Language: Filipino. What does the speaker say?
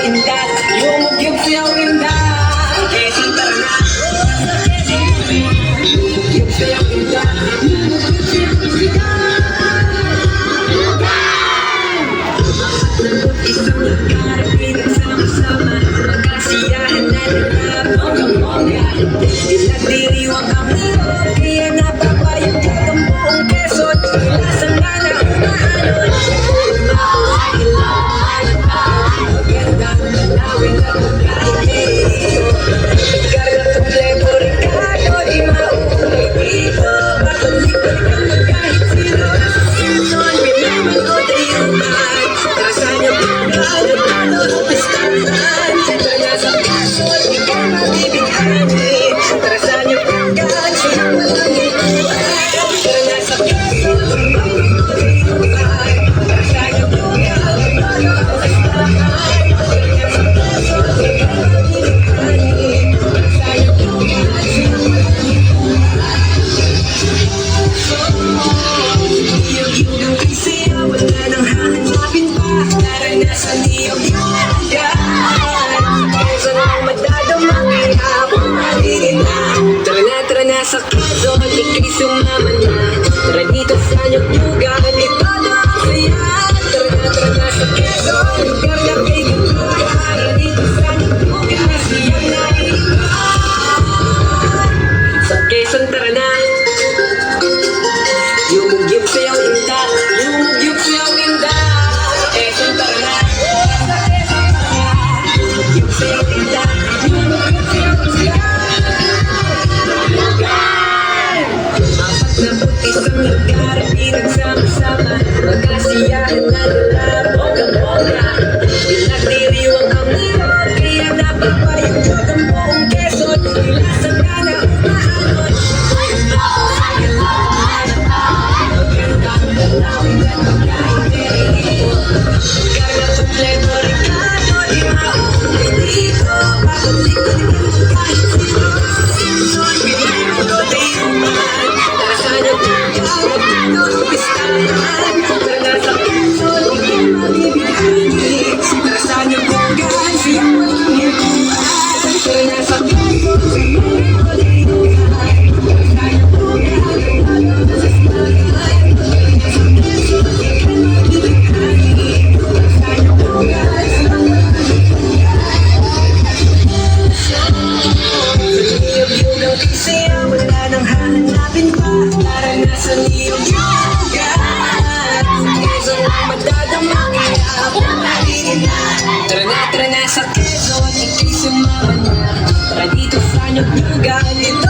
indat, yumugyog sa'yo indat. Quezon tara na. Yumugyog sa'yo indat, yumugyog sa'yo indat. Isang lugar, pinagsama-sama, magkasiyahan na nila, bongga-bongga. Pinagdiriwang kami, kaya napapayag ka ang buong Quezon. Ilasang na na umaalon, umako sa ilaw, magandang dalawin at magkaibig. Lugar na kompleto, Ricardo, di mauwi dito. Bakit di ko rin kahit sino sa Quezon, binaman ko tayuman. Nasaan yung pagkalatalo ng pistahan? Kaya sa Quezon, di ka mabibigani. Para saan yung pagkalat, siyang malangituan. Kaya sa Quezon, binaman ko tayuman. Para saan yung pagkalatalo ng pistahan? Kaya sa Quezon, di ka mabibigani. Para saan yung pagkalat, siyang malangituan. Yung kasi wala nang hahanapin pa. Naranasan niyog-yogan. Quezon ang madadama, kaya pumaligin na. Tara na sa Quezon, ika'y sumama na. Tara dito sa nyog-yogan, ito na ang saya. Tara na sa Quezon, lugar na kay ganda. Tara dito sa nyog-yogan, siyang naiiwan. Sa Quezon tara na. Yumugyog sa'yo indat, yumugyog sa'yo indat. Quezon tara na. Yumugyog sa'yo indat, yumugyog sa'yo indat. Isang lugar, pinagsama-sama, magkasiyahan na nila, bongga-bongga. Pinagdiriwang kami, kaya napapayag ko ang buong Quezon. Ilasang ka na umaalon, umako sa ilaw, magandang dalawin at magkaibig. Lugar na kompleto, Ricardo, di mauwi dito. Bakit di ko rin kahit sino sa Quezon, binaman ko tayuman. Para saan yung pagkalatalo ng pistahan? Tara na sa Quezon, di ka mabibigani. Para saan yung pagkalat, siyang malangituan. Tara na sa Quezon, binaman ko tayuman. Para saan yung pagkalatalo ng pistahan? Tara na sa Quezon, di ka mabibigani. Para saan yung pagkalat, siyang malangituan. Niyog-yogang kasi wala nang hahanapin pa. Naranasan niyog-yogan. Quezon ang madadama, kaya pumaligin na. Tara na sa Quezon, ika'y sumama na. Tara dito sa nyog-yogan, ito